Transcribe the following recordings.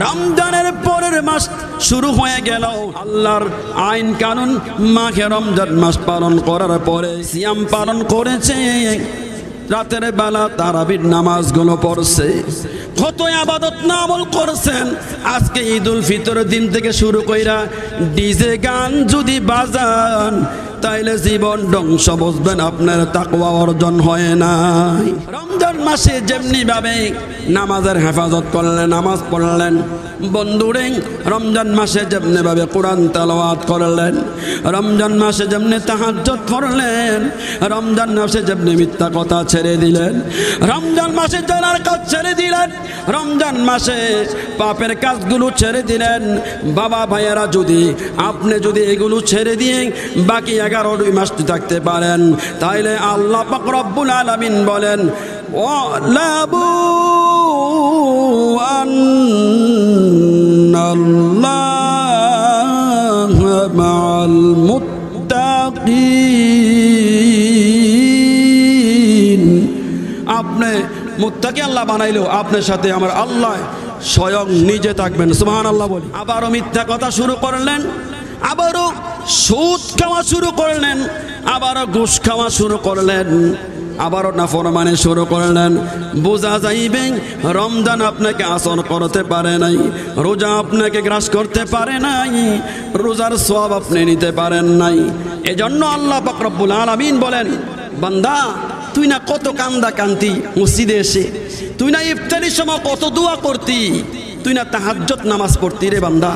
রমজানের পরের মাস শুরু হয়ে গেল। আল্লাহর আইন কানুন মাঘে রমজান মাস পালন করার পরে সিয়াম পালন করেছে, রাতের বেলা তারাবির নামাজগুলো পড়ছে, কত ইবাদত আমল করছেন। আজকে ঈদুল ফিতরের দিন থেকে শুরু কইরা ডিজে গান যদি বাজান তাইলে জীবন ধ্বংস, বুঝবেন আপনার তাকওয়া অর্জন হয় নাই। রমজান মাসে যেমনি ভাবে নামাজের হেফাজত করলেন, নামাজ পড়লেন, বন্ধুরে রমজান মাসে যেমনি ভাবে কোরআন তেলাওয়াত করলেন, রমজান মাসে যেমনি তাহাজ্জুদ করলেন, রমজান মাসে যেমনি মিথ্যা কথা ছেড়ে দিলেন, রমজান মাসে জানার কাজ ছেড়ে দিলেন, রমজান মাসে পাপের কাজগুলো ছেড়ে দিলেন। বাবা ভাইয়েরা, যদি আপনি যদি এগুলো ছেড়ে দিয়ে বাকি 11 মাস থাকতে পারেন, তাইলে আল্লাহ পাক রব্বুল আলামিন বলেন ওয়ালাবু আন্নাল্লাহা মাআল মুত্তাকিন। আপনি মুত্তাকি আল্লাহ বানাইলো, আপনার সাথে আমার আল্লাহ স্বয়ং নিজে থাকবেন। সুবহানাল্লাহ বলি। আবারও মিথ্যা কথা শুরু করলেন, আবারও সুদ খাওয়া শুরু করলেন, আবারও ঘুষ খাওয়া শুরু করলেন, আবারও নাফরমানি শুরু করলেন। বোঝা যাইবে রমজান আপনাকে আসর করতে পারে নাই, রোজা আপনাকে গ্রাস করতে পারে নাই, রোজার সওয়াব আপনি নিতে পারেন নাই। এজন্য আল্লাহ পাক রব্বুল আলামিন বলেন, বান্দা তুই না কত কান্দা কান্তি মসজিদে এসে, তুই না ইফতারির সময় কত দোয়া করতি, তুই না তাহাজ্জুদ নামাজ পড়তি রে বান্দা,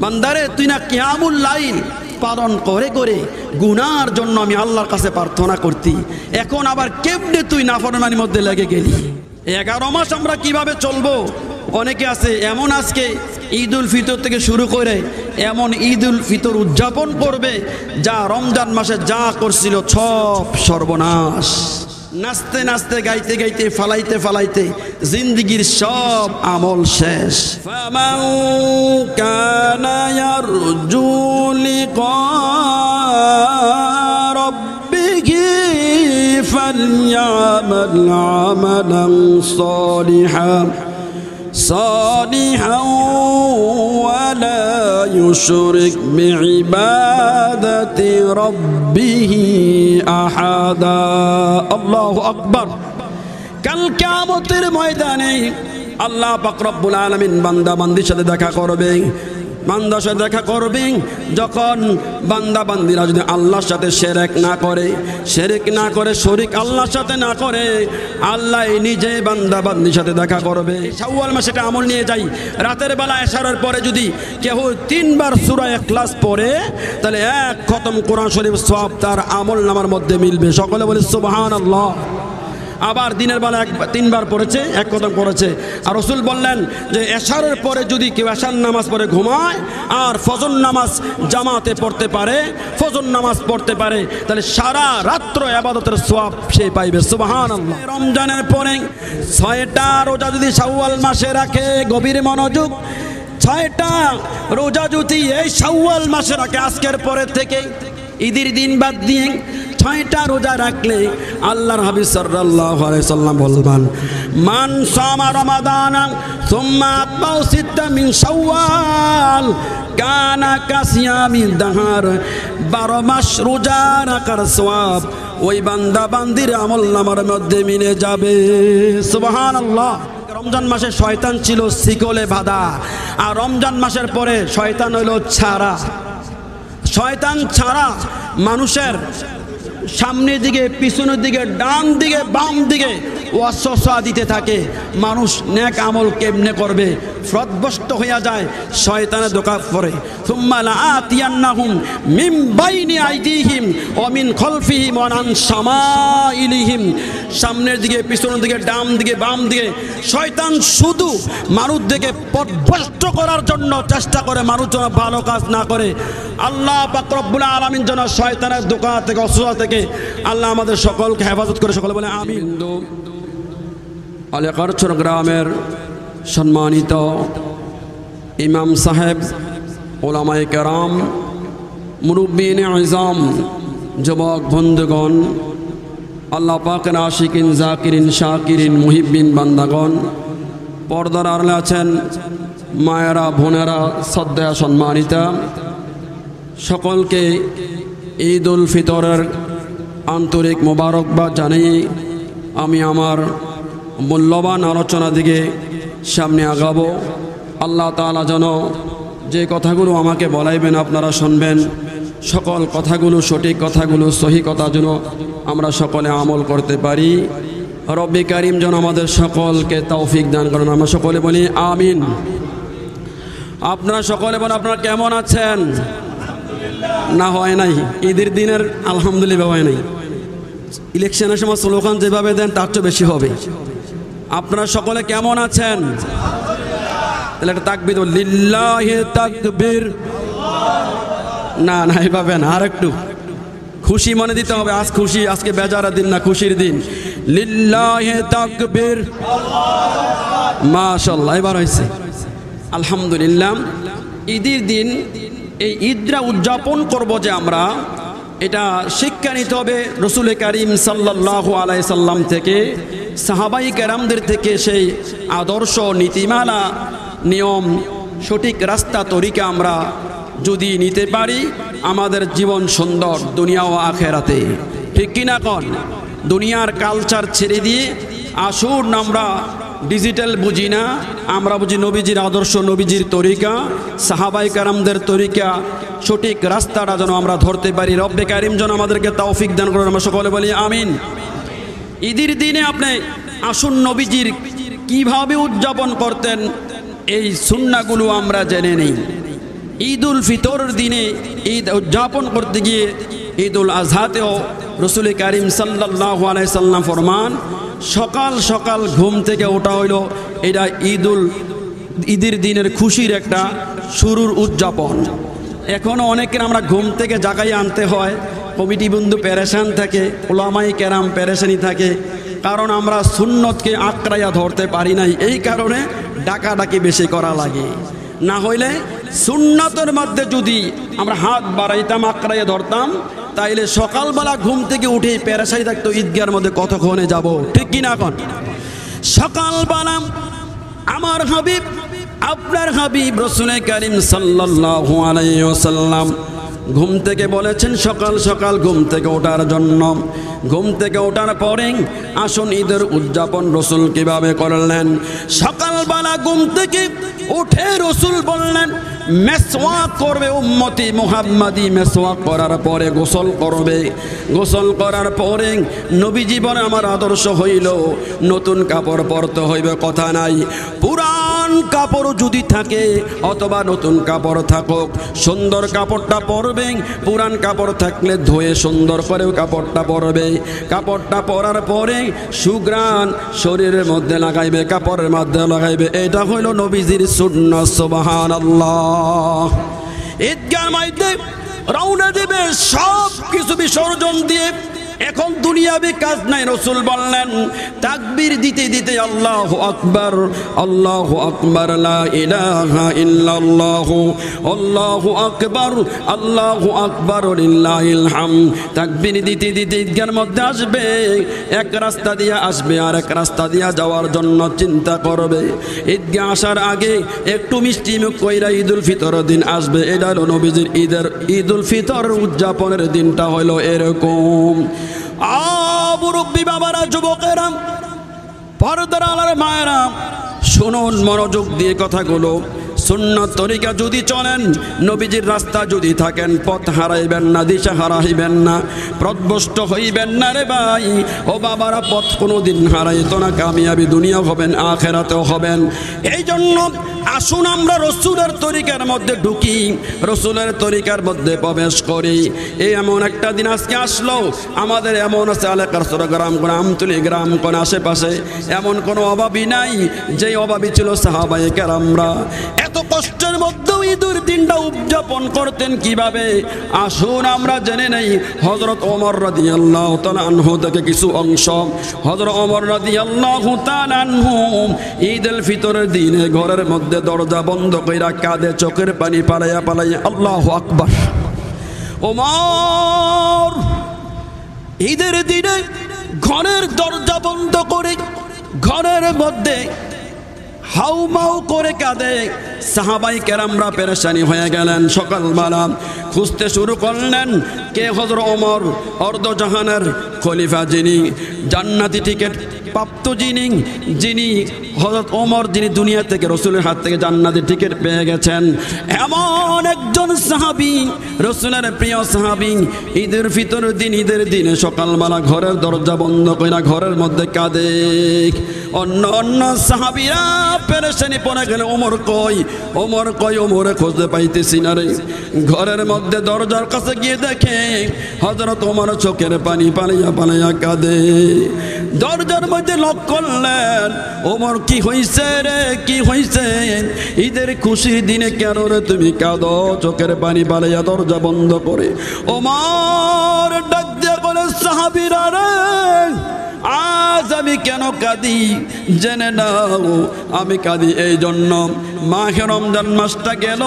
বান্দারে তুই না কিয়ামুল লাইল পালন করে করে গুনার জন্য আমি আল্লাহর কাছে প্রার্থনা করতি, এখন আবার কেমনে তুই নাফরমানির মধ্যে লেগে গেলি। 11 মাস আমরা কিভাবে চলবো? অনেকে আছে এমন আজকে ঈদুল ফিতর থেকে শুরু করে এমন ঈদুল ফিতর উদযাপন করবে যা রমজান মাসে যা করছিল সব সর্বনাশ। নাচতে নাচতে, গাইতে গাইতে, ফালাইতে ফালাইতে জিন্দিগির সব আমল শেষ। ফামান কানা ইয়ারজু লিকা রাব্বিহি ফালইয়ামাল আমালান সালিহান ওয়ালা ইউশরিক বিইবাদাতি রাব্বিহি আহাদা। আল্লাহু আকবার। কাল কিয়ামতের ময়দানে আল্লাহ পাক রব্বুল আলামিন বান্দা বান্দির সাথে দেখা করবে, বান্দার সাথে দেখা করবে যখন বান্দা বান্দিরা যদি আল্লাহর সাথে শিরক না করে, শিরক না করে, শরীক আল্লাহর সাথে না করে, আল্লাহ নিজে বান্দা বান্দির সাথে দেখা করবে। শাওয়াল মাসে এটা আমল নিয়ে যাই, রাতের বেলা এশারের পরে যদি কেউ 3 বার সূরা ইখলাস পড়ে তাহলে 1 খতম কোরআন শরীফ সওয়াব তার আমল নামার মধ্যে মিলবে। সকলে বলে সুবহানাল্লাহ। আবার দিনের বেলা 3 বার পড়েছে, 1 খতম করেছে। আর রাসূল বললেন যে এশারের পরে যদি কেউ এশার নামাজ পড়ে ঘুমায় আর ফজর নামাজ জামাতে পড়তে পারে, ফজর নামাজ পড়তে পারে, তাহলে সারা রাত্র ইবাদতের সওয়াব সে পাইবে। সুবহানাল্লাহ। রমজানের পরে 6টা রোজা যদি শাওয়াল মাসে রাখে, গভীর মনোযোগ, 6টা রোজা যদি এই শাওয়াল মাসে রাখে, আজকের পরে থেকে ঈদের দিন বাদ দিয়ে 6টা রোজা রাখলে আল্লাহর হাবিব সাল্লাল্লাহু আলাইহি সাল্লাম বলবেন, মান সামা রমাদানা সুম্মা আতবাউ 6 মিন শাওয়াল কানা কাসিয়ামি দাহার। 12 মাস রোজা রাখার সওয়াব ওই বান্দা বান্দির আমল নামার মধ্যে মিলে যাবে। সুবহানাল্লাহ। রমজান মাসে শয়তান ছিল শিকলে বাঁধা, আর রমজান মাসের পরে শয়তান হইল ছাড়া। শয়তান ছাড়া মানুষের সামনের দিকে, পিছনের দিকে, ডান দিকে, বাম দিকে ওয়াসওয়াসা দিতে থাকে। মানুষ নেক আমল কেমনে করবে ফ্রদবস্ত হইয়া যায়, শয়তানের ধোঁকা পড়ে। সুম্মা লাআতিয়ান্নাহুম মিন বাইনি আইদিহিম ওয়া মিন খালফিহিম ওয়া আন শামাইলিহিম। সামনের দিকে, পিছনের দিকে, ডান দিকে, বাম দিকে শয়তান শুধু মানুষদেরকে পথভ্রষ্ট করার জন্য চেষ্টা করে, মানুষ যেন ভালো কাজ না করে। আল্লাহ পাক রব্বুল আলামিন যেন শয়তানের ধোঁকা থেকে, অসুবিধা থেকে আল্লাহ আমাদের সকলকে হেফাজত করে। সকলে বলে আমিন। আলেকারচর গ্রামের সম্মানিত ইমাম সাহেব, ওলামায়ে কেরাম, মুরব্বিনে আযম, যুবক বন্ধুগণ, আল্লাহ পাকের আশিকিন, জাকিরিন, শাকিরিন, মুহিব্বিন বান্দাগণ, পর্দার আড়ালে আছেন মায়েরা, বোনেরা, শ্রদ্ধা সম্মানিতা, সকলকে ঈদ উল ফিতরের আন্তরিক মোবারকবাদ জানিয়ে আমি আমার মূল্যবান আলোচনা দিকে সামনে আগাবো। আল্লাহ তাআলা যেন যে কথাগুলো আমাকে বলাইবেন আপনারা শুনবেন, সকল কথাগুলো সঠিক কথাগুলো সহি কথা যেন আমরা সকলে আমল করতে পারি। রব্বে কারিম যেন আমাদের সকলকে তৌফিক দান করেন। আমরা সকলে বলি আমিন। আপনারা সকলে বলেন আপনারা কেমন আছেন? না হয় নাই, ঈদের দিনের আলহামদুলিল্লাহ হয় নাই। ইলেকশনের সময় স্লোগান যেভাবে দেন তার চেয়ে বেশি হবে। আপনারা সকলে কেমন আছেন? তাহলে একটা তাকবীর, লিল্লাহি তাকবীর। না না, এইভাবে না, আর একটু খুশি মনে দিতে হবে। আজ খুশি, আজকে বেজারের দিন না, খুশির দিন। লিল্লাহি তাকবীর, মাশাআল্লাহ, এবার হয়েছে আলহামদুলিল্লাহ। ঈদের দিন এই ঈদটা উদযাপন করব যে আমরা, এটা শিক্ষা নিতে হবে রসুল করিম সাল্লাল্লাহু আলাইহি সাল্লাম থেকে, সাহাবাই কেরামদের থেকে। সেই আদর্শ, নীতিমালা, নিয়ম, সঠিক রাস্তা তরিকা আমরা যদি নিতে পারি, আমাদের জীবন সুন্দর দুনিয়া ও আখেরাতে। ঠিক কিনা কন? দুনিয়ার কালচার ছেড়ে দিয়ে আসুন আমরা ডিজিটাল বুঝি না, আমরা বুঝি নবীজির আদর্শ, নবীজির তরিকা, সাহাবাই কারামদের তরিকা, সঠিক রাস্তাটা যেন আমরা ধরতে পারি। রব্বে কারিম যেন আমাদেরকে তৌফিক দান করেন। আমরা সকলে বলি আমিন। ঈদের দিনে আপনি আসুন নবীজির কিভাবে উদযাপন করতেন এই সুন্নাহগুলো আমরা জেনে নিই। ঈদ উল ফিতরের দিনে ঈদ উদযাপন করতে গিয়ে ঈদ উল আজহাতেও রসুল কারিম সাল্লাল্লাহু আলাইহি সাল্লাম ফরমান, সকাল সকাল ঘুম থেকে ওঠা হইল এটা ঈদের দিনের খুশির একটা শুরুর উদযাপন। এখনও অনেকের আমরা ঘুম থেকে জাগাই আনতে হয়, কমিটি বন্ধু পেরেশান থাকে, ওলামাই কেরাম পেরেশানি থাকে, কারণ আমরা সুন্নতকে আঁকড়াইয়া ধরতে পারি নাই। এই কারণে ডাকাডাকি বেশি করা লাগে। না হইলে সুন্নতের মধ্যে যদি আমরা হাত বাড়াইতাম, আঁকড়াইয়া ধরতাম, তাইলে সকালবেলা ঘুম থেকে উঠে পেরেশানি থাকতো ঈদগাহের মধ্যে কতক্ষণে যাব। ঠিক কিনা এখন? সকালবেলা আমার হাবিব, আপনার হাবিব রসুল কারীম সাল্লাল্লাহু আলাইহি ওয়াসাল্লাম ঘুম থেকে বলেছেন সকাল সকাল ঘুম থেকে ওঠার জন্য। ঘুম থেকে ওঠার পরে আসুন ঈদের উদযাপন রসুল কিভাবে করলেন। সকালবেলা ঘুম থেকে উঠে রসুল বললেন মেসওয়াক করবে উম্মতি মুহাম্মাদি। মেসওয়াক করার পরে গোসল করবে। গোসল করার পরে নবীজি বলে আমার আদর্শ হইল নতুন কাপড় পরতে হইবে, কথা নাই। পুরান কাপড় যদি থাকে অথবা নতুন কাপড় থাকুক, সুন্দর কাপড়টা পরবে। পুরান কাপড় থাকলে ধুয়ে সুন্দর করে কাপড়টা পরবে। কাপড়টা পরার পরে সুঘ্রাণ শরীরের মধ্যে লাগাইবে, কাপড়ের মধ্যে লাগাইবে। এটা হইল নবীজির সুন্নাহ। সুবহানাল্লাহ। ঈদগাহ মাইতে রওনা দিবে সব কিছু বিসর্জন দিয়ে। এখন দুনিয়াবি কাজ নাই। রসুল বললেন তাকবীর দিতে দিতে আল্লাহু আকবার, আল্লাহু আকবার, লা ইলাহা ইল্লাল্লাহু, আল্লাহু আকবার, আল্লাহু আকবার, লিল্লাহিল হামদ। তাকবীর দিতে দিতে ঈদগাহের মধ্যে আসবে। এক রাস্তা দিয়ে আসবে আর এক রাস্তা দিয়ে যাওয়ার জন্য চিন্তা করবে। ঈদগাহ আসার আগে একটু মিষ্টি মুখ কইরা ঈদুল ফিতরের দিন আসবে। এটা হলো নবীজির ঈদুল ফিতর উদযাপনের দিনটা হলো এরকম। মুরব্বী বাবারা, যুবকেরা, পর্দার আলার মায়েরা, শুনুন মনোযোগ দিয়ে কথাগুলো। সুন্নাত তরিকা যদি চলেন, নবীজির রাস্তা যদি থাকেন, পথ হারাইবেন না, দিশা হারাইবেন না, পথভ্রষ্ট হইবেন না রে ভাই ও বাবারা। পথ কোনোদিন হারাইতো না। কামিয়াবি দুনিয়া হবেন, আখেরাতেও হবেন। এই জন্য আসুন আমরা রসুলের তরিকার মধ্যে ঢুকি, রসুলের তরিকার মধ্যে প্রবেশ করি। এই এমন একটা দিন আজকে আসলো, আমাদের এমন আছে এলাকার গ্রাম কোন আমতলি গ্রাম কোন আশেপাশে এমন কোনো অভাবী নাই যে অভাবী ছিল সাহাবায়ে কেরামরা। এত কষ্টের মধ্যেও ঈদের দিনটা উদযাপন করতেন কিভাবে? আসুন আমরা জেনে নেই হযরত ওমর রাদিয়াল্লাহু তাআলা আনহু থেকে কিছু অংশ। হযরত ওমর রাদিয়াল্লাহু তাআলা আনহু ঈদুল ফিতরের দিনে ঘরের মধ্যে দরজা বন্ধ কইরা কাঁদে, চোখের পানি পালাইয়া পালাইয়া আল্লাহু আকবার। ওমর ঈদের দিনে ঘরের দরজা বন্ধ করে ঘরের মধ্যে হাউমাউ করে কাঁদে। সাহাবাই কেরামরা পেরেশানি হয়ে গেলেন। সকালবেলা খুঁজতে শুরু করলেন কে হযরত ওমর, অর্ধজাহানের খলিফা, যিনি জান্নাতি টিকিট প্রাপ্ত, যিনি হযরত ওমর, যিনি দুনিয়া থেকে রাসূলের হাত থেকে জান্নাতি টিকিট পেয়ে গেছেন। এমন একজন সাহাবী, রাসূলের প্রিয় সাহাবী, ঈদের ফিতরের দিন, ঈদের দিনে সকালবেলা ঘরের দরজা বন্ধ কইরা ঘরের মধ্যে কাঁদে। অন্য সাহাবীরা পেরেশানি পড়ে গেলে ওমর কই, ওমর কই, ওমরে খুঁজে পাইতেছি না রে। ঘরের মধ্যে দরজার কাছে গিয়ে দেখে হযরত ওমর চোখের পানি পালাইয়া পালাইয়া কাঁদে। দরজার মধ্যে লক করলেন, ওমর কি হইছে রে, কি হইছে? ঈদের খুশির দিনে কেন রে তুমি কাঁদো চোখের পানি পালাইয়া দরজা বন্ধ করে? ওমর ডাক দিয়ে বলে, সাহাবীরা রে, আজ আমি কেন কাঁদি জেনে নাও। আমি কাঁদি এই জন্য, মাহে রমজান মাসটা গেল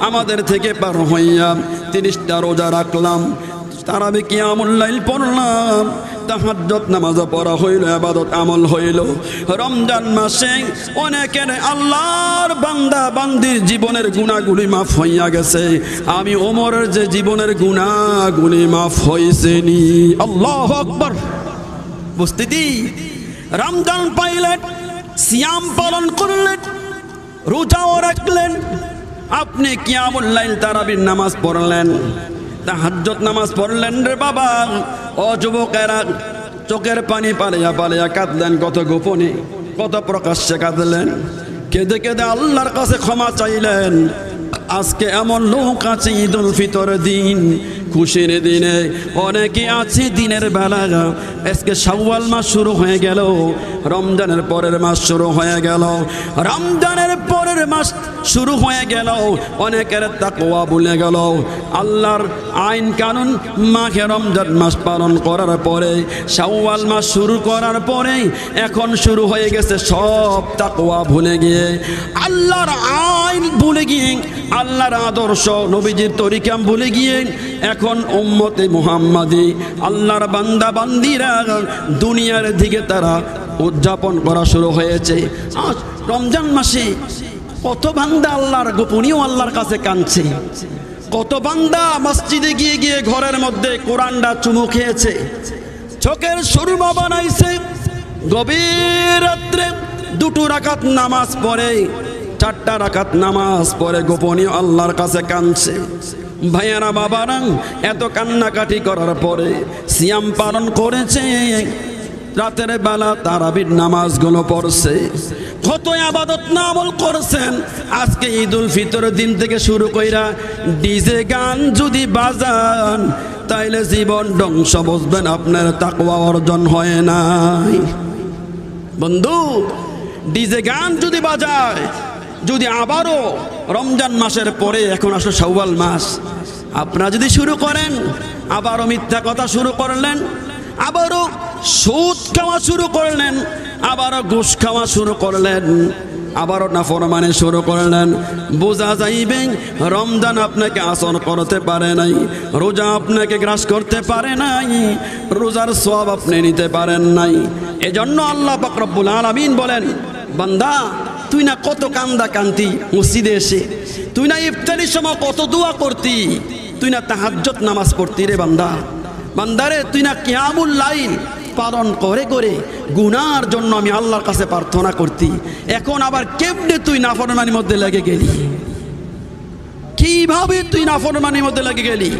আমাদের থেকে পার হইয়া, 30টা রোজা রাখলাম, তারাবি কিয়ামুল লাইল পড়লাম, তাহাজ্জুদ নামাজ পড়া হইল, ইবাদত আমল হইল। রমজান মাসে অনেকের আল্লাহর বান্দা বান্দির জীবনের গুনাহগুলি মাফ হইয়া গেছে। আমি ওমরের যে জীবনের গুনাহগুলি মাফ হইছে নি। আল্লাহু আকবার। বুঝতেছি, রমজান পাইলেন, সিয়াম পালন করলেন, রোজাও রাখলেন, আপনি কিয়ামুল লাইল তারাবির নামাজ পড়লেন, তাহাজ্জুদ নামাজ পড়লেন রে বাবা। ও যুবকেরা, চোখের পানি পালিয়া পালিয়া কাঁদলেন, কত গোপনে কত প্রকাশ্যে কাঁদলেন। কেঁদে কেঁদে আল্লাহর কাছে ক্ষমা চাইলেন। আজকে এমন লোক আছে ঈদুল ফিতরের দিন, খুশির দিনে অনেকে আছে দিনের বেলা, আজকে শাওয়াল মাস শুরু হয়ে গেল, রমজানের পরের মাস শুরু হয়ে গেল, রমজানের পরের মাস শুরু হয়ে গেল, অনেকের তাকওয়া ভুলে গেল। আল্লাহর আইন কানুন মাহে রমজান মাস পালন করার পরে, শাওয়াল মাস শুরু করার পরে এখন শুরু হয়ে গেছে সব তাকওয়া ভুলে গিয়ে, আল্লাহর আইন ভুলে গিয়ে, আল্লাহর আদর্শ নবীজির তরিকা ভুলে গিয়ে এখন উম্মতে মুহাম্মাদি আল্লাহর বান্দা বান্দিরা দুনিয়ার দিকে তারা উদযাপন করা শুরু হয়েছে। আজ রমজান মাসে কত বান্দা আল্লাহর গোপনীয় আল্লাহর কাছে কাঁদছে, কত বান্দা মসজিদে গিয়ে গিয়ে ঘরের মধ্যে কোরআনটা চুমু খেয়েছে, চোখের সুরমা বানাইছে, গভীর রাত্রে 2 রাকাত নামাজ পড়ে, 4টা রাকাত নামাজ পড়ে গোপনীয় আল্লাহর কাছে কাঁদছে। ভাইয়ারা বাবারা, এত কান্নাকাটি করার পরে সিয়াম পালন করেছে, রাতের বেলা তারাবির নামাজগুলো পড়ছে, কত ইবাদত আমল করছেন। আজকে ঈদুল ফিতরের দিন থেকে শুরু কইরা ডিজে গান যদি বাজান, তাইলে জীবন ধ্বংস, বুঝবেন আপনার তাকওয়া অর্জন হয় নাই। বন্ধু, ডিজে গান যদি বাজায়, যদি আবারও রমজান মাসের পরে, এখন আসলে শাওয়াল মাস, আপনারা যদি শুরু করেন, আবারও মিথ্যা কথা শুরু করলেন, আবারও সুদ খাওয়া শুরু করলেন, আবারও ঘুষ খাওয়া শুরু করলেন, আবারও নাফরমানি শুরু করলেন, বোঝা যাইবে রমজান আপনাকে আসর করতে পারে নাই, রোজা আপনাকে গ্রাস করতে পারে নাই, রোজার সওয়াব আপনি নিতে পারেন নাই। এজন্য আল্লাহ পাক রব্বুল আলামিন বলেন, বান্দা তুই না কত কান্দা কান্তি মসজিদে এসে, তুই না ইফতারির সময় কত দোয়া করতি, তুই না তাহাজ্জুদ নামাজ পড়তি রে বান্দা, বান্দারে তুই না কিয়ামুল লাইল পালন করে করে গুনার জন্য আমি আল্লাহর কাছে প্রার্থনা করতি, এখন আবার কেমনে তুই নাফরমানির মধ্যে লেগে গেলি? কিভাবে তুই নাফরমানির মধ্যে লেগে গেলি?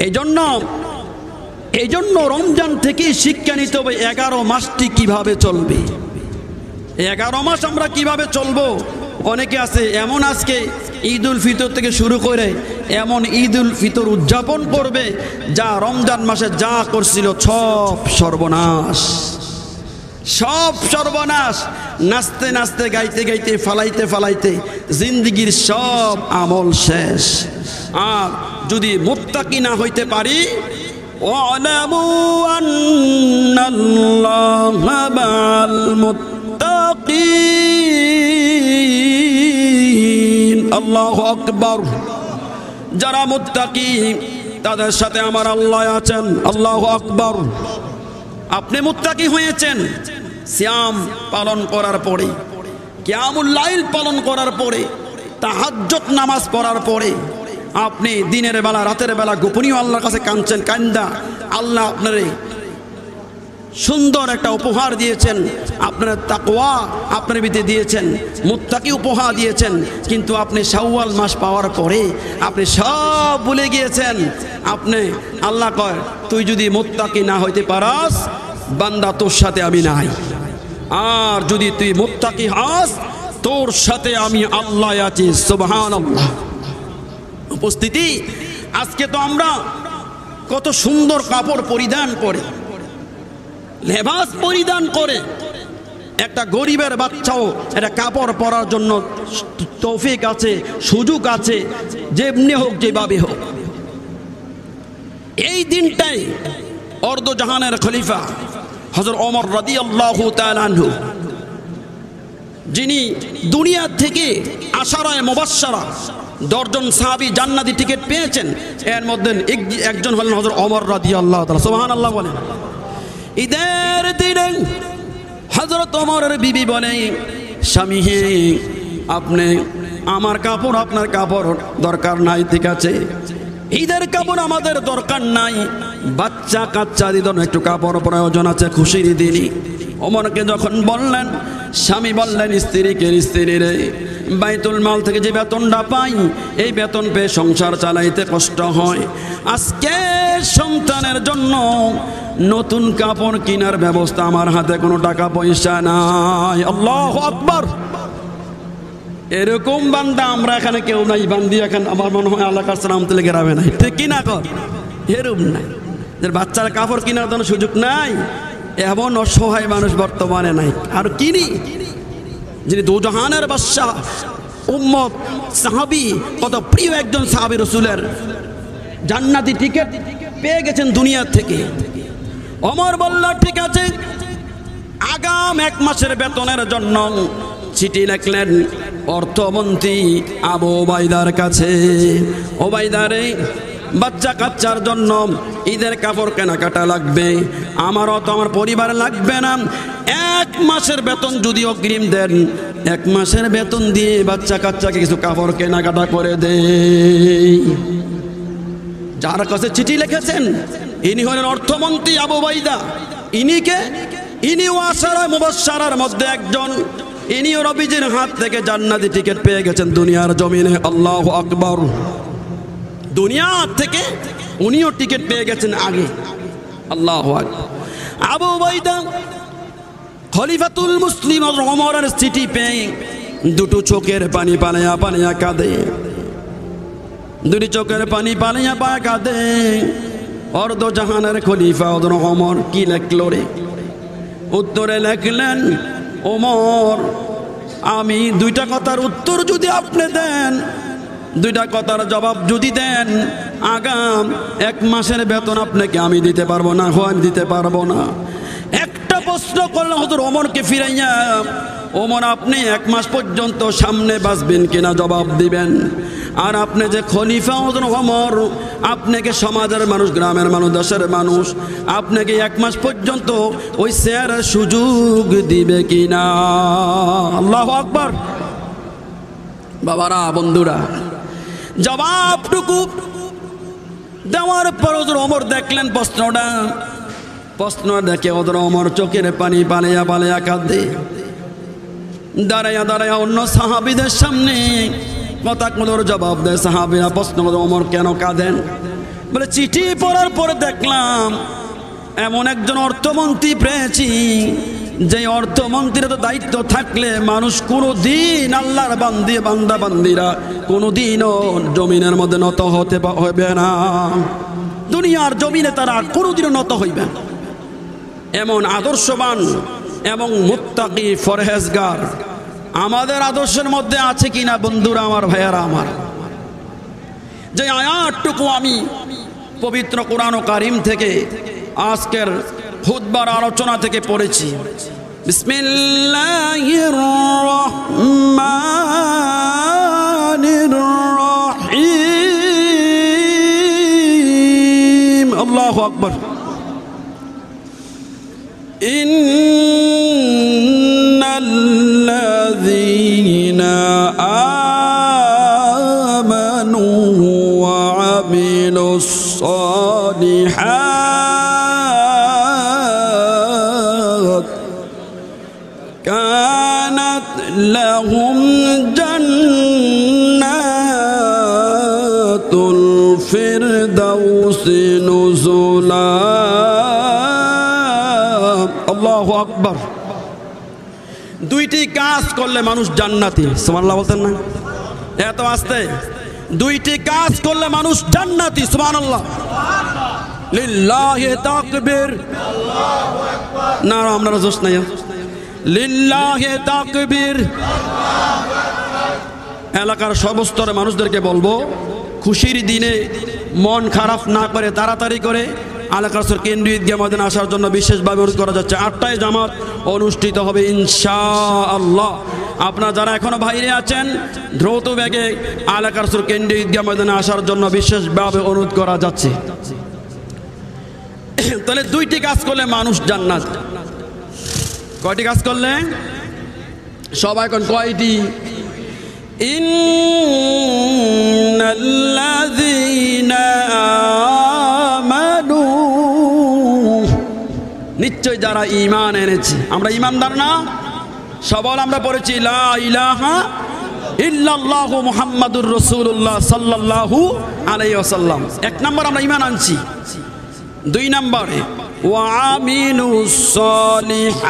এই জন্য রমজান থেকে শিক্ষা নিতে হবে 11 মাসটি কিভাবে চলবে। 11 মাস আমরা কিভাবে চলবো? অনেকে আছে এমন আজকে ঈদুল ফিতর থেকে শুরু করে এমন ঈদুল ফিতর উদযাপন করবে যা রমজান মাসে যা করছিল সব সর্বনাশ, সব সর্বনাশ। নাচতে নাচতে, গাইতে গাইতে, ফালাইতে ফালাইতে জিন্দিগির সব আমল শেষ। আর যদি মুত্তাকি না হইতে পারি, ওয়ালামু আন্নাল্লাহা মা'আল মুত্তাকিন। আল্লাহু আকবার। যারা মুত্তাকি তাদের সাথে আমার আল্লাহ আছেন। আল্লাহু আকবার। আপনি মুত্তাকি হয়েছেন সিয়াম পালন করার পরে, কিয়ামুল লাইল পালন করার পরে, তাহাজ্জুদ নামাজ পড়ার পরে আপনি দিনের বেলা রাতের বেলা গোপনীয় আল্লাহর কাছে কাঁদছেন, কান্দা আল্লাহ আপনারে সুন্দর একটা উপহার দিয়েছেন, আপনার তাকওয়া আপনার ভিতরে দিয়েছেন, মুত্তাকি উপহার দিয়েছেন, কিন্তু আপনি শাওয়াল মাস পাওয়ার পরে আপনি সব ভুলে গিয়েছেন। আপনি আল্লাহ কয় তুই যদি মুত্তাকি না হইতে পারাস বান্দা তোর সাথে আমি নাই, আর যদি তুই মুত্তাকি হস তোর সাথে আমি আল্লাহ আছি। সুবহানাল্লাহ। উপস্থিতি, আজকে তো আমরা কত সুন্দর কাপড় পরিধান করে, লেবাস পরিধান করে, একটা গরিবের বাচ্চাও একটা কাপড় পরার জন্য তৌফিক আছে, সুযোগ আছে, যেমনি হোক যেভাবে হোক। এই দিনটাই অর্ধজাহানের খলিফা হযরত ওমর রাদিয়াল্লাহু তাআলা আনহু, যিনি দুনিয়া থেকে আশারায়ে মুবাশশারা 10 জন সাহাবী জান্নাতি টিকিট পেয়েছেন, এর মধ্যে একজন হলেন হযরত ওমর রাদিয়াল্লাহু তাআলা। সুবহানাল্লাহ বলেন। ঈদের দিনে হযরত ওমরের বিবি বলে, স্বামী হে, আপনি আমার কাপড় আপনার কাপড় দরকার নাই, ঠিক আছে, ঈদের কাপড় আমাদের দরকার নাই, বাচ্চা কাচ্চাদের একটু কাপড় প্রয়োজন আছে খুশির দিনই। ওমরকে যখন বললেন, স্বামী বললেন স্ত্রীকে, স্ত্রী রে, বাইতুল মাল থেকে যে বেতনটা পাই এই বেতন পেয়ে সংসার চালাইতে কষ্ট হয়, আজকে সন্তানের জন্য নতুন কাপড় কেনার ব্যবস্থা আমার হাতে কোনো টাকা পয়সা নাই। আল্লাহু আকবার। এরকম বান্দা আমরা এখানে কেউ নাই, বান্দি এখন আমার মনে হয় আল্লাহ কাসলাম তুলে গেরাবে নাই, ঠিক কিনা কর? এরকম নাই যে বাচ্চার কাপড় কেনার জন্য সুযোগ নাই, এমন অসহায় মানুষ বর্তমানে নাই। আর কিনি যিনি দুজাহানের বাদশাহ, উম্মত, সাহাবী, কত প্রিয় একজন সাহাবী রাসূলের জান্নাতি টিকিট পেয়ে গেছেন দুনিয়া থেকে। ওমর বলল, ঠিক আছে, আগাম 1 মাসের বেতনের জন্য চিঠি লিখলেন অর্থমন্ত্রী আবু ওবাইদার কাছে। ওবাইদারে, বাচ্চা কাচ্চার জন্য ঈদের কাপড় কেনাকাটা লাগবে, আমারও তো আমার পরিবার লাগবে না, 1 মাসের বেতন যদি অগ্রিম দেন, 1 মাসের বেতন দিয়ে বাচ্চা কাচ্চাকে কিছু কাপড় কেনাকাটা করে দেই। যার কাছে চিঠি লিখেছেন ইনি হলেন অর্থমন্ত্রী আবু ওবাইদা। ইনিও আশারা মুবাশশারার মধ্যে একজন, ইনিও নবীজির হাত থেকে জান্নাতি টিকিট পেয়ে গেছেন দুনিয়ার জমিনে। আল্লাহু আকবার। দুনিয়া থেকে উনিও টিকিট পেয়ে গেছেন আগে। আল্লাহু আকবার। আবু ওবাইদা খলিফাতুল মুসলিম ওমরের চিঠি পেয়ে দুটো চোখের পানি পালাইয়া পালাইয়া কাঁদে, দুটি চোখের পানি পালাইয়া পায়া কাঁদে। অর্ধজাহানের খলিফা ওমর কি লেখল রে? উত্তরে লেখলেন, ওমর, আমি 2টা কথার উত্তর যদি আপনি দেন, 2টা কথার জবাব যদি দেন, আগাম 1 মাসের বেতন আপনাকে আমি দিতে পারবো না, আমি দিতে পারবো না। একটা প্রশ্ন করলে হুজুর ওমরকে ফিরাইয়া, ওমর আপনি 1 মাস পর্যন্ত সামনে বাঁচবেন কিনা জবাব দিবেন। আর আপনি যে খলিফা হুজুর ওমর, আপনাকে সমাজের মানুষ, গ্রামের মানুষ, দেশের মানুষ আপনাকে 1 মাস পর্যন্ত ওই চেয়ারের সুযোগ দিবে কিনা? আল্লাহু আকবার। বাবারা, বন্ধুরা, জবাবটুকু দেওয়ার পর হুজুর ওমর দেখলেন প্রশ্ন দেখে হুজুর ওমর চোখের পানি পালাইয়া পালাইয়া কাঁদে। দাঁড়াইয়া দাঁড়াইয়া অন্য সাহাবীদের সামনে কথাগুলোর জবাব দেয়। সাহাবীরা প্রশ্ন করে, ওমর কেন কাঁদেন? বলে, চিঠি পড়ার পরে দেখলাম এমন একজন অর্থমন্ত্রী পেয়েছি, যে অর্থমন্ত্রীর তো দায়িত্ব থাকলে মানুষ কোনোদিন আল্লাহর বান্দা বান্দিরা কোনোদিনও জমিনের মধ্যে নত হতে হবে না, দুনিয়ার জমিনে তারা কোনোদিনও নত হইবে না। এমন আদর্শবান এবং মুত্তাকি ফরহেজগার আমাদের আদর্শের মধ্যে আছে কিনা বন্ধুরা আমার, ভাইয়ারা আমার? যে আয়াতটুকু আমি পবিত্র কোরআন ও কারিম থেকে আজকের খুতবার আলোচনা থেকে পড়েছি। বিসমিল্লাহির রহমানির রহিম। আল্লাহু আকবার। ইন্নাল্লাযী নুজুলা। আল্লাহু আকবার। দুইটি কাজ করলে মানুষ জান্নাতি। সুবহানাল্লাহ বলতেন না? এত আস্তে। দুইটি কাজ করলে মানুষ জান্নাতি। সুবহানাল্লাহ। লিল্লাহি তাকবীর। আল্লাহু আকবার। না আপনারা জোশ নাই। লিল্লাহি তাকবীর। এলাকার সর্বস্তরের মানুষদেরকে বলবো, খুশির দিনে মন খারাপ না করে তাড়াতাড়ি করে এলাকার কেন্দ্রীয় ঈদগাহ ময়দানে আসার জন্য বিশেষভাবে অনুরোধ করা যাচ্ছে। 8টায় জামাত অনুষ্ঠিত হবে ইনশাআল্লাহ। আপনারা যারা এখনো বাইরে আছেন দ্রুত বেগে এলাকার কেন্দ্রীয় ঈদগাহ ময়দানে আসার জন্য বিশেষভাবে অনুরোধ করা যাচ্ছে। তাহলে দুইটি কাজ করলে মানুষ জান্নাত। কয়টি কাজ করলে? সবাই কোন কয়টি? ইন্নাল্লাযীনা আমানু, নিশ্চয় যারা ঈমান এনেছে। আমরা ঈমানদার না? সবাই আমরা পড়েছি লা ইলাহা ইল্লাল্লাহু মুহাম্মাদুর রাসূলুল্লাহ সাল্লাল্লাহু আলাইহি ওয়াসাল্লাম। এক নম্বর আমরা ঈমান আনছি। দুই নম্বরে ওয়া আমিলুস সলিহাত,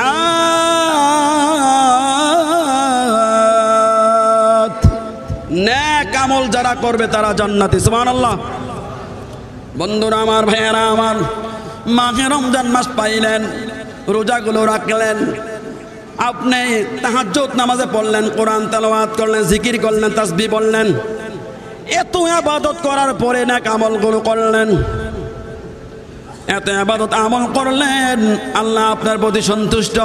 নেক আমল যারা করবে তারা জান্নাতি। সুবহানাল্লাহ। বন্ধুরা আমার, ভাইয়েরা আমার, মাহে রমজান মাস পাইলেন, রোজাগুলো রাখলেন, আপনি তাহাজ্জুদ নামাজে পড়লেন, কোরআন তেলাওয়াত করলেন, জিকির করলেন, তাসবিহ বললেন, এত ইবাদত করার পরে নেক আমলগুলো করলেন, এত ইবাদত আমল করলেন, আল্লাহ আপনার প্রতি সন্তুষ্ট।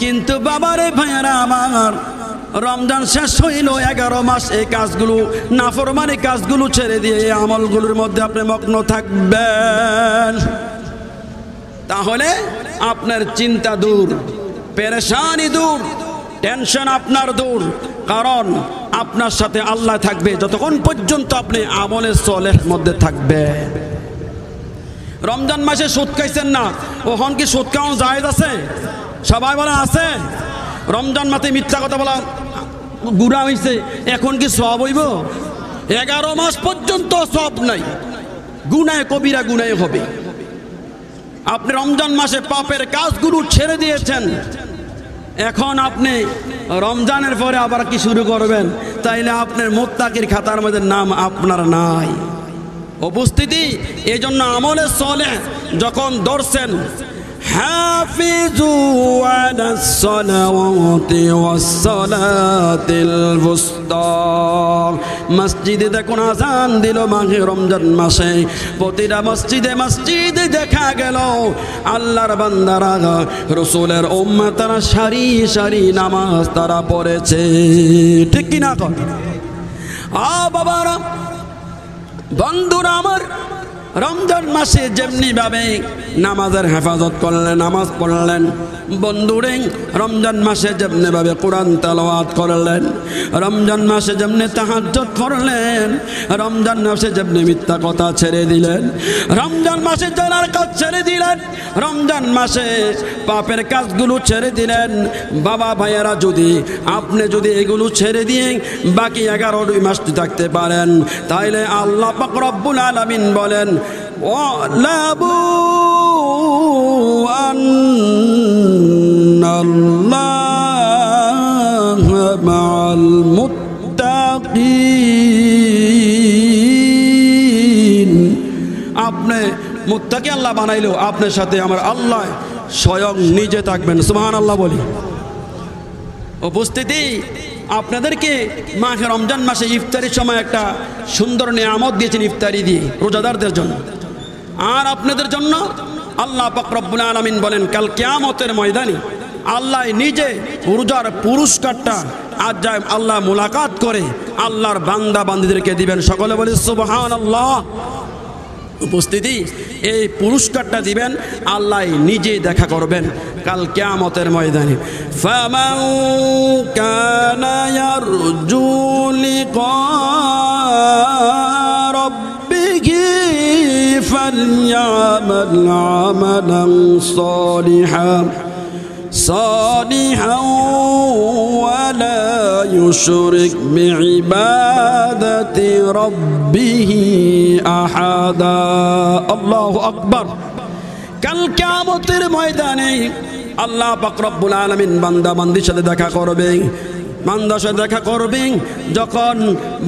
কিন্তু বাবারে ভাইয়েরা আমার, রমজান শেষ হইল, 11 মাস এই কাজগুলো, নাফরমানি কাজগুলো ছেড়ে দিয়ে এই আমলগুলোর মধ্যে আপনি মগ্ন থাকবেন, তাহলে আপনার চিন্তা দূর, পেরেশানি দূর, টেনশন আপনার দূর। কারণ আপনার সাথে আল্লাহ থাকবে যতক্ষণ পর্যন্ত আপনি আমলে সলেহ মধ্যে থাকবে। রমজান মাসে সুদ খাইছেন না, ওখান কি সুদ খাওয়ানো জায়েজ আছে? সবাই বলে আছে। রমজান মাসে মিথ্যা কথা বলা গুনাহ হইছে, এখন কি সওয়াব হইব? 11 মাস পর্যন্ত সওয়াব নাই, গুনাহে কবিরা গুনাহ হবে। আপনি রমজান মাসে পাপের কাজগুলো ছেড়ে দিয়েছেন, এখন আপনি রমজানের পরে আবার কি শুরু করবেন? তাইলে আপনার মুত্তাকির খাতার মধ্যে নাম আপনার নাই। উপস্থিতি, এই জন্য আমলে সলেহ যখন ধরছেন, হাফিজু আলাস সালাওয়াতি ওয়াস সালাতিল বুস্তা, মসজিদে দেখুন আযান দিল মাহে রমজান মাসে, প্রতিটা মসজিদে মসজিদে দেখা গেল আল্লাহর বান্দারা, রাসূলের উম্মতরা সারি সারি নামাজ তারা পড়েছে। ঠিক কি না? বাবারা, বন্ধুরা আমার, রমজান মাসে যেমনি ভাবে নামাজের হেফাজত করলেন, নামাজ পড়লেন, বন্ধুরে রমজান মাসে যেমনি ভাবে কোরআন তেলাওয়াত করলেন, রমজান মাসে যেমনি তাহাজ্জুদ করলেন, রমজান মাসে যেমনি মিথ্যা কথা ছেড়ে দিলেন, রমজান মাসে জানার কাজ ছেড়ে দিলেন, রমজান মাসে পাপের কাজগুলো ছেড়ে দিলেন। বাবা ভাইয়েরা, যদি আপনি যদি এগুলো ছেড়ে দিয়ে বাকি 11 মাস থাকতে পারেন, তাইলে আল্লাহ পাক রব্বুল আলামিন বলেন, ওয়ালাবু আন্নাল্লাহা মাআল মুত্তাকিন। আপনি মুত্তাকি আল্লাহ বানাইলেও আপনার সাথে আমার আল্লাহ স্বয়ং নিজে থাকবেন। সুবহানাল্লাহ বলি। উপস্থিতি, আপনাদেরকে মাহে রমজান মাসে ইফতারির সময় একটা সুন্দর নিয়ামত দিয়েছেন, ইফতারি দিয়ে রোজাদারদের জন্য। আর আপনাদের জন্য আল্লাহ পাক রব্বুল আলামিন বলেন, কাল কিয়ামতের ময়দানে আল্লাহ নিজে রোজার পুরস্কারটা আজ যায় আল্লাহ মুলাকাত করে আল্লাহর বান্দা বান্দীদেরকে দিবেন। সকলে বলি সুবহানাল্লাহ। উপস্থিতি, এই পুরস্কারটা দিবেন আল্লাহ নিজে দেখা করবেন কাল কিয়ামতের ময়দানে। ফামান কানা ইয়ারজু লিকা রাব্বিহি ফালইআমাল আমালান সালিহান صالحا ولا يشرك بعبادة ربه أحدا الله أكبر কাল কিয়ামতের ময়দানে আল্লাহ পাক রব্বুল আলামিন বান্দা বান্দির সাথে দেখা করবে বান্দার সাথে দেখা করবে যখন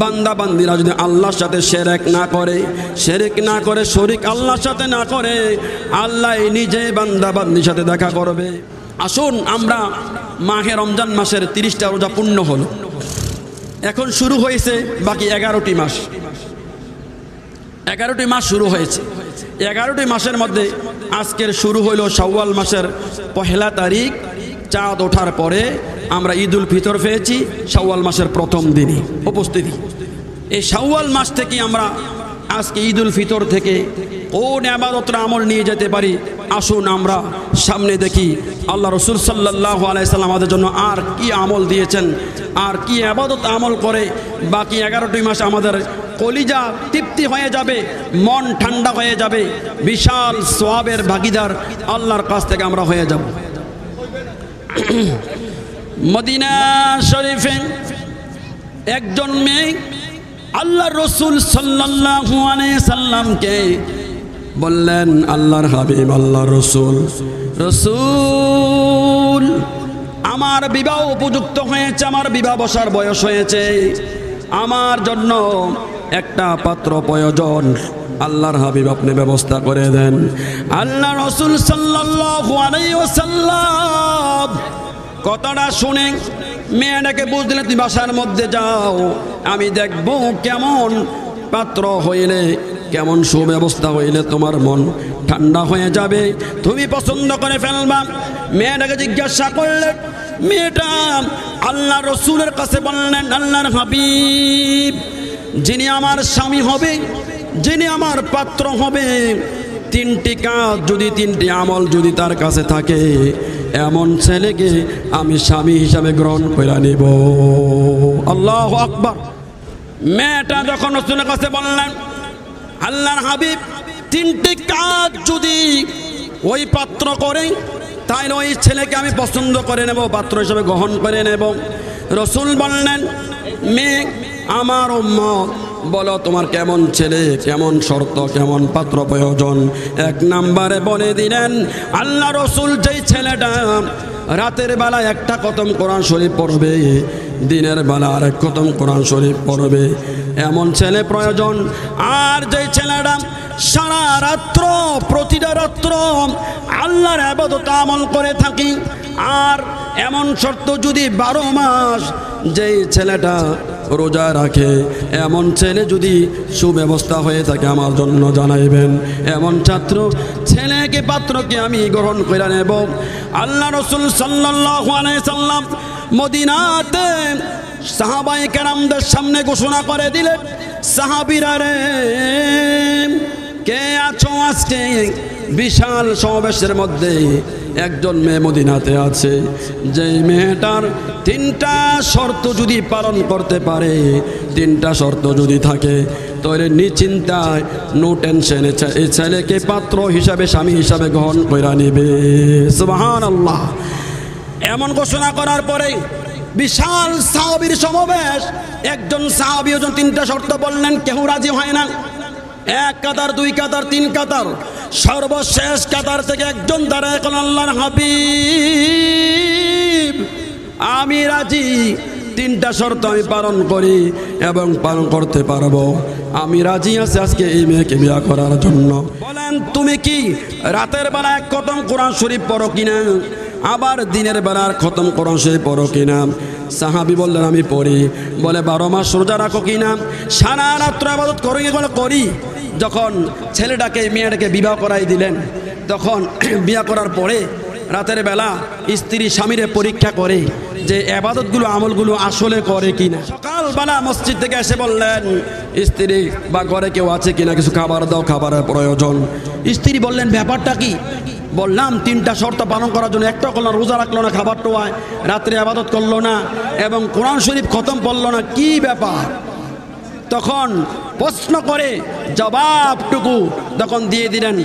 বান্দা বান্দিরা যদি আল্লাহর সাথে শিরক না করে শরীক আল্লাহর সাথে না করে আল্লাহ নিজে বান্দা বান্দির সাথে দেখা করবে। আসুন আমরা মাহে রমজান মাসের 30টা রোজা পূর্ণ হলো, এখন শুরু হয়েছে বাকি 11টি মাস। 11টি মাস শুরু হয়েছে। 11টি মাসের মধ্যে আজকের শুরু হইল শাওয়াল মাসের 1 তারিখ, চাঁদ ওঠার পরে আমরা ঈদুল ফিতর পেয়েছি শাওয়াল মাসের প্রথম দিনে উপস্থিতি। এই শাওয়াল মাস থেকে আমরা আজকে ঈদুল ফিতর থেকে কোন ইবাদতের আমল নিয়ে যেতে পারি, আসুন আমরা সামনে দেখি আল্লাহ রাসূল সাল্লাল্লাহু আলাইহি সাল্লাম আমাদের জন্য আর কি আমল দিয়েছেন, আর কি ইবাদত আমল করে বাকি 11টি মাস আমাদের কলিজা তৃপ্তি হয়ে যাবে, মন ঠান্ডা হয়ে যাবে, বিশাল সওয়াবের ভাগীদার আল্লাহর কাছ থেকে আমরা হয়ে যাব। মদিনা শরীফে একজন মেয়ে আল্লাহর রাসূল সাল্লাল্লাহু আলাইহি সাল্লামকে বললেন, আল্লাহর হাবিব আল্লাহর রাসূল আমার বিবাহ উপযুক্ত হয়েছে, আমার বিবাহ বসার বয়স হয়েছে, আমার জন্য একটা পাত্র প্রয়োজন, আল্লাহর হাবিব আপনি ব্যবস্থা করে দেন। আল্লাহ রাসূল সাল্লাল্লাহু আলাইহি ওয়াসাল্লাম কথাটা শুনে মেয়েটাকে বুঝলেন, তুমি বাসার মধ্যে যাও, আমি দেখব কেমন পাত্র হইলে, কেমন সুব্যবস্থা হইলে তোমার মন ঠান্ডা হয়ে যাবে, তুমি পছন্দ করে ফেলবা। মেয়েটাকে জিজ্ঞাসা করলেন, মেয়েটা আল্লাহ রসুলের কাছে বললেন, আল্লাহর হাবিব যিনি আমার স্বামী হবে, যিনি আমার পাত্র হবে, 3টি কাজ যদি 3টি আমল যদি তার কাছে থাকে, এমন ছেলেকে আমি স্বামী হিসাবে গ্রহণ করে নিব। আল্লাহু আকবার। মেয়েটা যখন রাসূলের কাছে বললেন, আল্লাহর হাবিব 3টি কাজ যদি ওই পাত্র করে তাই ওই ছেলেকে আমি পছন্দ করে নেব, পাত্র হিসাবে গ্রহণ করে নেব। রাসূল বললেন, মেয়ে আমার উম্মত বলো তোমার কেমন ছেলে, কেমন শর্ত, কেমন পাত্র প্রয়োজন। 1 নম্বরে বলে দিলেন আল্লাহ রাসূল, যেই ছেলেটা রাতের বেলা একটা খতম কোরআন শরীফ পড়বে, দিনের বেলা আরেক খতম কোরআন শরীফ পড়বে, এমন ছেলে প্রয়োজন। আর যেই ছেলেটা সারা রাত্র প্রতিটা রাত্র আল্লাহর ইবাদত আমল করে থাকি, আর এমন শর্ত যদি 12 মাস যেই ছেলেটা রোজা রাখে, এমন ছেলে যদি সুব্যবস্থা হয়ে থাকে আমার জন্য জানাইবেন। এমন ছাত্র ছেলেকে পাত্রকে আমি গ্রহণ করে নেব। আল্লাহ রাসূল সাল্লাল্লাহু আলাইহি সাল্লাম মদিনাতে সাহাবায়ে কেরামদের সামনে ঘোষণা করে দিলেন, সাহাবীরা রে কে আছো আজকে বিশাল সমাবেশের মধ্যে? একজন মেয়ে মদিনাতে আছে, যে মেয়েটার 3টা শর্ত যদি পালন করতে পারে, 3টা শর্ত যদি থাকে, তাহলে নিশ্চিন্তায় নো টেনশন এই ছেলেকে পাত্র হিসাবে স্বামী হিসাবে গ্রহণ করে নিবে। সুবহানাল্লাহ। এমন ঘোষণা করার পরে বিশাল সাহাবীর সমাবেশ, একজন সাহাবী ওজন 3টা শর্ত বললেন, কেউ রাজি হয় না। 1 কাতার, 2 কাতার, 3 কাতার, সর্বশেষ কাতার থেকে একজন দাঁড়ায় বললেন, আল্লাহর হাবিব আমি রাজি, 3টা শর্ত আমি পালন করি এবং পালন করতে পারবো, আমি রাজি আছি আজকে এই মেয়েকে বিয়ে করার জন্য। বলেন তুমি কি রাতের বেলা 1 খতম কোরআন শরীফ পড়ো কিনা, আবার দিনের বেলার খতম কোরআন শরীফ পড়ো কিনা? সাহাবী বললেন আমি পড়ি। বলে 12 মাস রোজা রাখো কিনা? সারা রাত্র ইবাদত করি। বলে করি। যখন ছেলেটাকে মেয়েটাকে বিবাহ করাই দিলেন, তখন বিয়ে করার পরে রাতের বেলা স্ত্রী স্বামীরে পরীক্ষা করে যে ইবাদতগুলো আমলগুলো আসলে করে কিনা। সকালবেলা মসজিদ থেকে এসে বললেন, স্ত্রী বা ঘরে কেউ আছে কিনা, কিছু খাবার দাও, খাবারের প্রয়োজন। স্ত্রী বললেন ব্যাপারটা কি? বললাম 3টা শর্ত পালন করার জন্য একটা করলো না, রোজা রাখলো না, খাবার টোয়ায়, রাত্রে ইবাদত করলো না এবং কোরআন শরীফ খতম পড়লো না, কি ব্যাপার? তখন প্রশ্ন করে জবাবটুকু তখন দিয়ে দিলেন।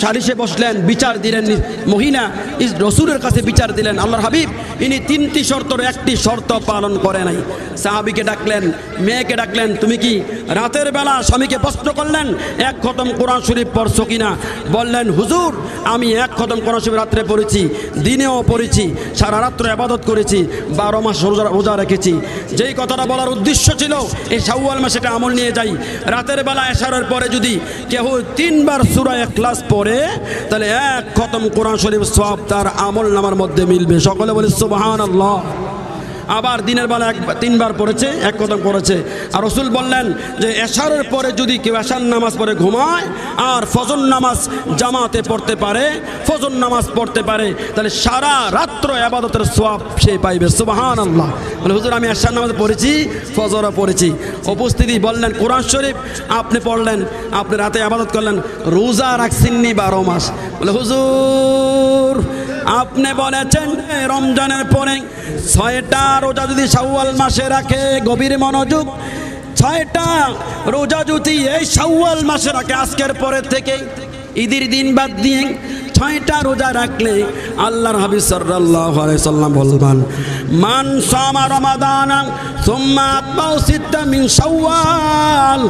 সালিশে বসলেন, বিচার দিলেন, মহিলা রসুলের কাছে বিচার দিলেন। আল্লাহর হাবিব ইনি 3টি শর্তের একটি শর্ত পালন করে নাই। সাহাবীকে ডাকলেন, মেয়েকে ডাকলেন, তুমি কি রাতের বেলা স্বামীকে প্রশ্ন করলেন 1 খতম কোরআন শরীফ পড়ছো কিনা? বললেন, হুজুর আমি 1 খতম কোরআন শরীফ রাত্রে পড়েছি, দিনেও পড়েছি, সারা রাত্র ইবাদত করেছি, 12 মাস রোজা রেখেছি। যেই কথাটা বলার উদ্দেশ্য ছিল এই শাওয়াল মাসে এটা আমল নিয়ে যাই। রাতের বেলা এশারের পরে যদি কেউ 3 বার সূরা ইখলাস পড়ে তাহলে 1 খতম কোরআন শরীফ সওয়াব তার আমল নামার মধ্যে মিলবে। সকলে বলে সুবহানাল্লাহ। আবার দিনের বেলা 3 বার পড়েছে, 1 খতম করেছে। আর রাসূল বললেন যে এশারের পরে যদি কেউ এশার নামাজ পড়ে ঘুমায় আর ফজর নামাজ জামাতে পড়তে পারে, ফজর নামাজ পড়তে পারে, তাহলে সারা রাত্র ইবাদতের সওয়াব সে পাইবে। সুবহানাল্লাহ। বলে হুজুর আমি এশার নামাজ পড়েছি, ফজরও পড়েছি। উপস্থিতি বললেন কোরআন শরীফ আপনি পড়লেন, আপনি রাতে ইবাদত করলেন, রোজা রাখছেননি 12 মাস। বলে হুজুর আপনি বলেছেন রমজানের পরে 6টা রোজা যদি শাওয়াল মাসে রাখে, গভীর মনোযোগ, 6টা রোজা যদি এই শাওয়াল মাসে রাখে আজকের পরে থেকে ঈদের দিন বাদ দিয়ে 6টা রোজা রাখলে আল্লাহর হাবিব সাল্লাল্লাহু আলাইহি সাল্লাম বলবেন মান সামা রমাদানা সুম্মা আতবাউ সিত্তা মিন শাওয়াল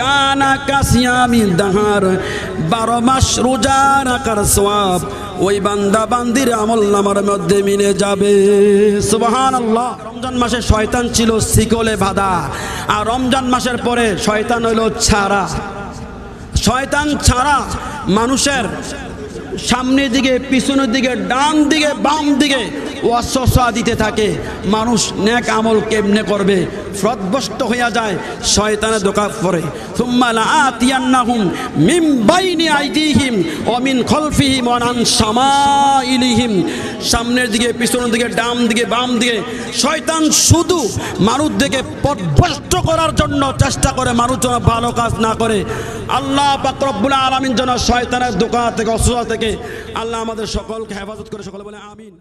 কানা কাসিয়ামি দাহার। 12 মাস রোজা রাখার সওয়াব ওই বান্দা বান্দির আমলনামার মধ্যে মিলে যাবে। সুবহানাল্লাহ। রমজান মাসে শয়তান ছিল শিকলে বাঁধা, আর রমজান মাসের পরে শয়তান হলো ছাড়া। শয়তান ছাড়া মানুষের সামনের দিকে, পিছনের দিকে, ডান দিকে, বাম দিকে ওয়াসওয়াসা দিতে থাকে। মানুষ নেক আমল কেমনে করবে ফ্রদবস্ত হয়ে যায়, শয়তানের ধোঁকা পড়ে। সুম্মা লাআতিয়ান্নাহুম মিন বাইনি আইদিহিম ওয়া মিন খলফিহিম ওয়া আন শামাইলিহিম। সামনের দিকে, পিছনের দিকে, ডান দিকে, বাম দিকে শয়তান শুধু মানুষদেরকে পথভ্রষ্ট করার জন্য চেষ্টা করে, মানুষ যেন ভালো কাজ না করে। আল্লাহ পাক রব্বুল আলামিন যেন শয়তানের ধোঁকা থেকে, অসুবিধা থেকে আল্লাহ আমাদের সকলকে হেফাজত করে। সকলে বলে আমিন।